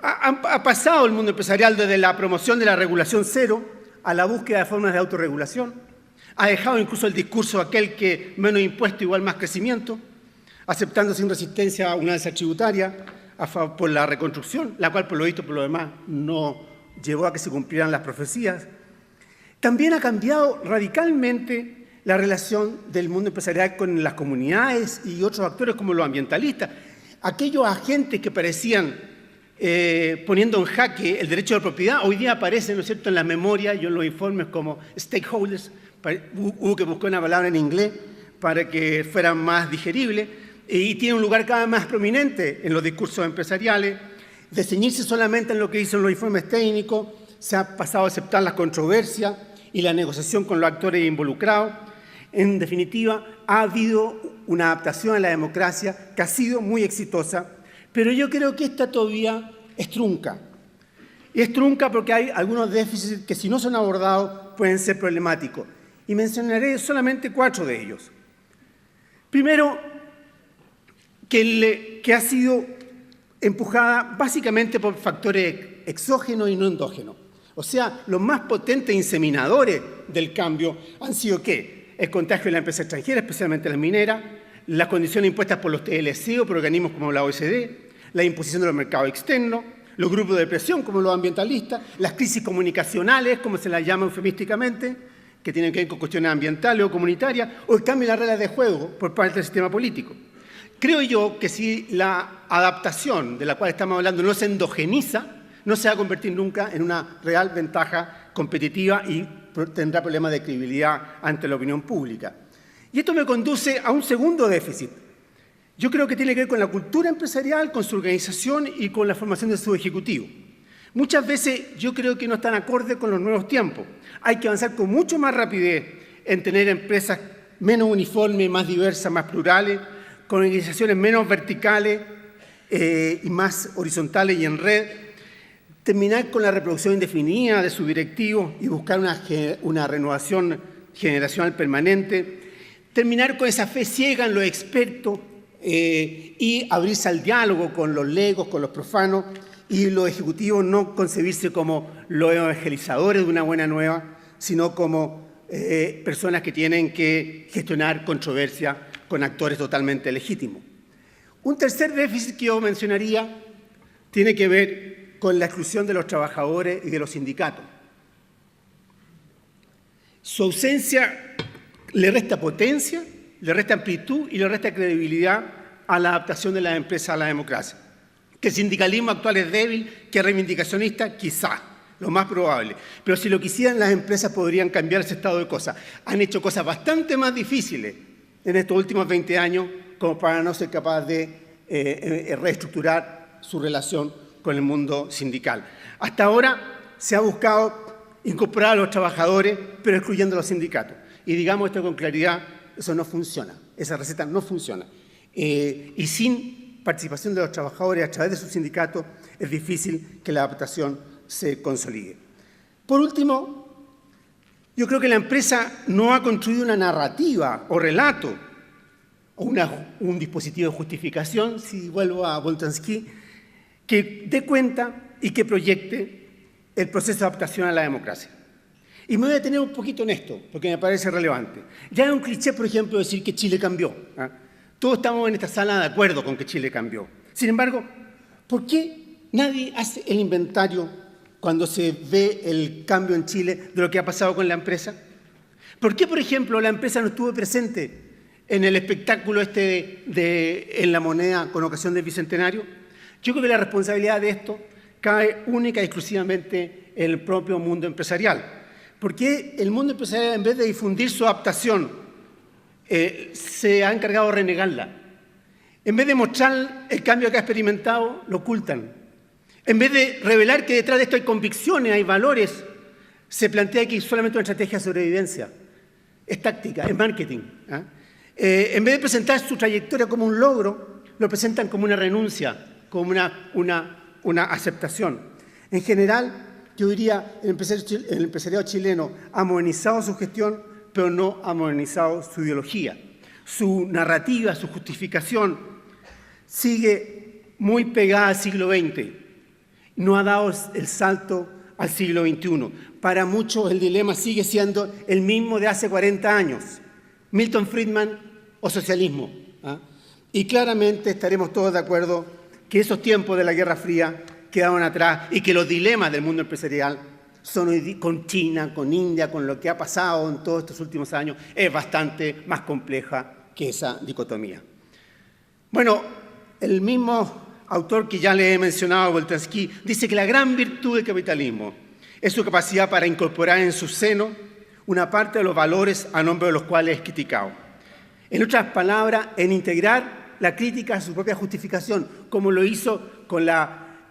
Ha pasado el mundo empresarial desde la promoción de la regulación cero a la búsqueda de formas de autorregulación. Ha dejado incluso el discurso aquel que menos impuesto igual más crecimiento, aceptando sin resistencia una alza tributaria por la reconstrucción, la cual por lo visto, por lo demás, no llevó a que se cumplieran las profecías. También ha cambiado radicalmente la relación del mundo empresarial con las comunidades y otros actores como los ambientalistas. Aquellos agentes que parecían poniendo en jaque el derecho de propiedad, hoy día aparecen, ¿no es cierto?, en la memoria y en los informes como stakeholders. Hubo que buscar una palabra en inglés para que fuera más digerible, y tiene un lugar cada vez más prominente en los discursos empresariales. De ceñirse solamente en lo que dicen los informes técnicos, se ha pasado a aceptar las controversias y la negociación con los actores involucrados. En definitiva, ha habido una adaptación a la democracia que ha sido muy exitosa, pero yo creo que esta todavía es trunca. Y es trunca porque hay algunos déficits que, si no son abordados, pueden ser problemáticos. Y mencionaré solamente 4 de ellos. Primero, que ha sido empujada básicamente por factores exógenos y no endógenos. O sea, los más potentes inseminadores del cambio han sido ¿qué? El contagio de la empresa extranjera, especialmente la minera, las condiciones impuestas por los TLC o por organismos como la OECD, la imposición de los mercados externos, los grupos de presión como los ambientalistas, las crisis comunicacionales, como se las llama eufemísticamente, que tienen que ver con cuestiones ambientales o comunitarias, o el cambio de las reglas de juego por parte del sistema político. Creo yo que si la adaptación de la cual estamos hablando no se endogeniza, no se va a convertir nunca en una real ventaja competitiva y tendrá problemas de credibilidad ante la opinión pública. Y esto me conduce a un segundo déficit. Yo creo que tiene que ver con la cultura empresarial, con su organización y con la formación de su ejecutivo. Muchas veces yo creo que no están acordes con los nuevos tiempos. Hay que avanzar con mucho más rapidez en tener empresas menos uniformes, más diversas, más plurales, con organizaciones menos verticales y más horizontales y en red, terminar con la reproducción indefinida de sus directivos y buscar una renovación generacional permanente, terminar con esa fe ciega en los expertos y abrirse al diálogo con los legos, con los profanos, y los ejecutivos no concebirse como los evangelizadores de una buena nueva, sino como personas que tienen que gestionar controversia con actores totalmente legítimos. Un tercer déficit que yo mencionaría tiene que ver con la exclusión de los trabajadores y de los sindicatos. Su ausencia le resta potencia, le resta amplitud y le resta credibilidad a la adaptación de las empresas a la democracia. Que el sindicalismo actual es débil, que es reivindicacionista, quizá, lo más probable. Pero si lo quisieran, las empresas podrían cambiar ese estado de cosas. Han hecho cosas bastante más difíciles en estos últimos 20 años como para no ser capaz de reestructurar su relación con el mundo sindical. Hasta ahora se ha buscado incorporar a los trabajadores, pero excluyendo a los sindicatos. Y digamos esto con claridad, eso no funciona, esa receta no funciona. Y sin participación de los trabajadores a través de sus sindicatos es difícil que la adaptación se consolide. Por último, yo creo que la empresa no ha construido una narrativa o relato o un dispositivo de justificación, si vuelvo a Boltanski, que dé cuenta y que proyecte el proceso de adaptación a la democracia. Y me voy a detener un poquito en esto, porque me parece relevante. Ya es un cliché, por ejemplo, decir que Chile cambió. Todos estamos en esta sala de acuerdo con que Chile cambió. Sin embargo, ¿por qué nadie hace el inventario cuando se ve el cambio en Chile de lo que ha pasado con la empresa? ¿Por qué, por ejemplo, la empresa no estuvo presente en el espectáculo en la moneda con ocasión del Bicentenario? Yo creo que la responsabilidad de esto cae única y exclusivamente en el propio mundo empresarial. Porque el mundo empresarial, en vez de difundir su adaptación, se ha encargado de renegarla. En vez de mostrar el cambio que ha experimentado, lo ocultan. En vez de revelar que detrás de esto hay convicciones, hay valores, se plantea que es solamente una estrategia de sobrevivencia. Es táctica, es marketing. En vez de presentar su trayectoria como un logro, lo presentan como una renuncia, como una aceptación. En general, yo diría, el empresariado chileno ha modernizado su gestión, pero no ha modernizado su ideología. Su narrativa, su justificación sigue muy pegada al siglo XX no ha dado el salto al siglo XXI. Para muchos el dilema sigue siendo el mismo de hace 40 años. Milton Friedman o socialismo. Y claramente estaremos todos de acuerdo que esos tiempos de la Guerra Fría quedaron atrás y que los dilemas del mundo empresarial son hoy, con China, con India, con lo que ha pasado en todos estos últimos años, es bastante más compleja que esa dicotomía. Bueno, el mismo autor que ya le he mencionado, Boltanski, dice que la gran virtud del capitalismo es su capacidad para incorporar en su seno una parte de los valores a nombre de los cuales es criticado. En otras palabras, en integrar la crítica a su propia justificación, como lo hizo con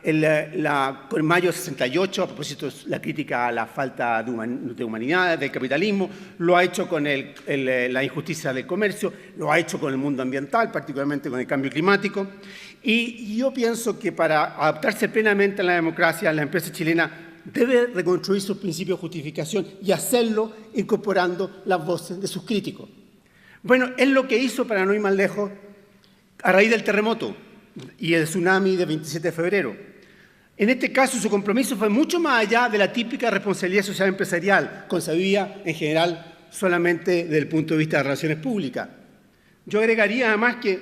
con mayo de 68, a propósito de la crítica a la falta de humanidad del capitalismo, lo ha hecho con la injusticia del comercio, lo ha hecho con el mundo ambiental, particularmente con el cambio climático. Y yo pienso que para adaptarse plenamente a la democracia, la empresa chilena debe reconstruir sus principios de justificación y hacerlo incorporando las voces de sus críticos. Bueno, es lo que hizo, para no ir más lejos, a raíz del terremoto y el tsunami del 27 de febrero. En este caso, su compromiso fue mucho más allá de la típica responsabilidad social empresarial, concebida en general solamente desde el punto de vista de relaciones públicas. Yo agregaría además que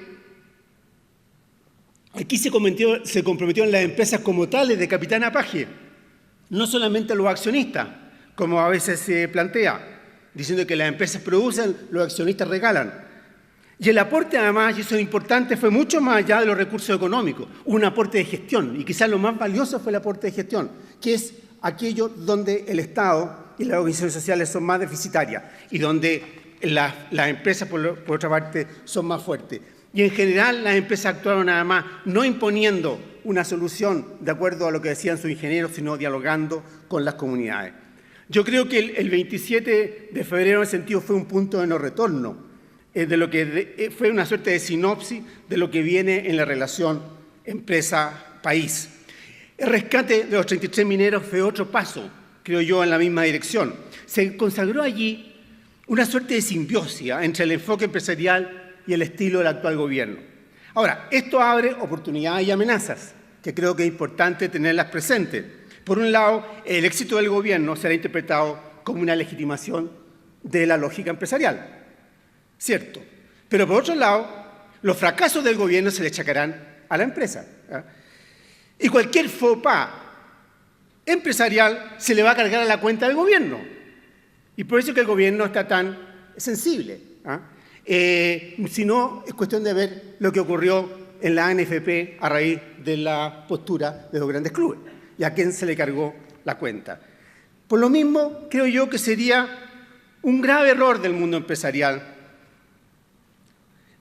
aquí se comprometieron las empresas como tales de capitán paje, no solamente los accionistas, como a veces se plantea, diciendo que las empresas producen, los accionistas regalan. Y el aporte, además, y eso es importante, fue mucho más allá de los recursos económicos, un aporte de gestión, y quizás lo más valioso fue el aporte de gestión, que es aquello donde el Estado y las organizaciones sociales son más deficitarias y donde las empresas, por otra parte, son más fuertes. Y en general las empresas actuaron además no imponiendo una solución de acuerdo a lo que decían sus ingenieros, sino dialogando con las comunidades. Yo creo que el 27 de febrero en ese sentido fue un punto de no retorno, de lo que fue una suerte de sinopsis de lo que viene en la relación empresa-país. El rescate de los 33 mineros fue otro paso, creo yo, en la misma dirección. Se consagró allí una suerte de simbiosis entre el enfoque empresarial y el estilo del actual gobierno. Ahora, esto abre oportunidades y amenazas, que creo que es importante tenerlas presentes. Por un lado, el éxito del gobierno será interpretado como una legitimación de la lógica empresarial. Cierto, pero por otro lado, los fracasos del gobierno se le achacarán a la empresa. Y cualquier faux pas empresarial se le va a cargar a la cuenta del gobierno. Y por eso es que el gobierno está tan sensible. Si no, es cuestión de ver lo que ocurrió en la ANFP a raíz de la postura de los grandes clubes y a quién se le cargó la cuenta. Por lo mismo, creo yo que sería un grave error del mundo empresarial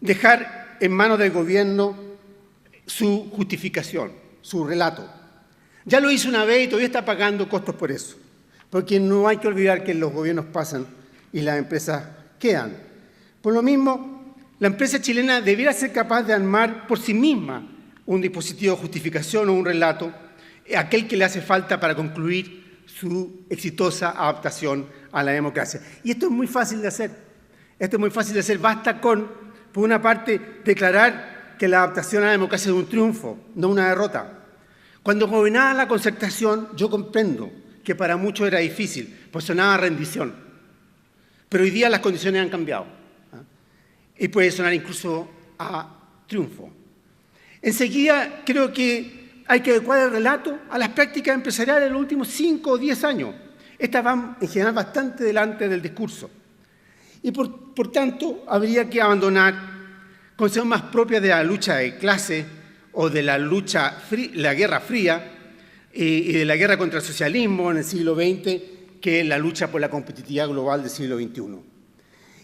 dejar en manos del gobierno su justificación, su relato. Ya lo hizo una vez y todavía está pagando costos por eso, porque no hay que olvidar que los gobiernos pasan y las empresas quedan. Por lo mismo, la empresa chilena debiera ser capaz de armar por sí misma un dispositivo de justificación o un relato, aquel que le hace falta para concluir su exitosa adaptación a la democracia. Y esto es muy fácil de hacer. Basta con, por una parte, declarar que la adaptación a la democracia es un triunfo, no una derrota. Cuando gobernaba la Concertación, yo comprendo que para muchos era difícil, pues sonaba rendición. Pero hoy día las condiciones han cambiado. Y puede sonar incluso a triunfo. Enseguida, creo que hay que adecuar el relato a las prácticas empresariales de los últimos 5 o 10 años. Estas van, en general, bastante delante del discurso. Y, por tanto, habría que abandonar conceptos más propios de la lucha de clase o de la Guerra Fría y de la guerra contra el socialismo en el siglo XX, que es la lucha por la competitividad global del siglo XXI.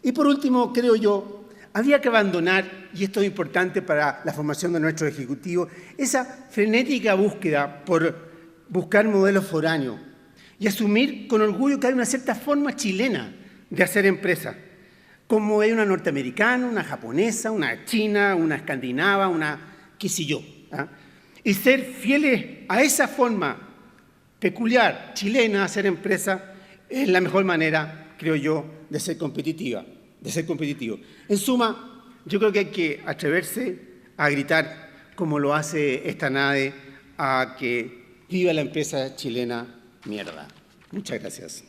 Y, por último, creo yo, habría que abandonar, y esto es importante para la formación de nuestros ejecutivos, esa frenética búsqueda por buscar modelos foráneos y asumir con orgullo que hay una cierta forma chilena de hacer empresa, como hay una norteamericana, una japonesa, una china, una escandinava, una qué sé yo. Y ser fieles a esa forma peculiar chilena de hacer empresa es la mejor manera, creo yo, de ser competitivo. En suma, yo creo que hay que atreverse a gritar como lo hace esta nave a que Viva la empresa chilena mierda. Muchas gracias.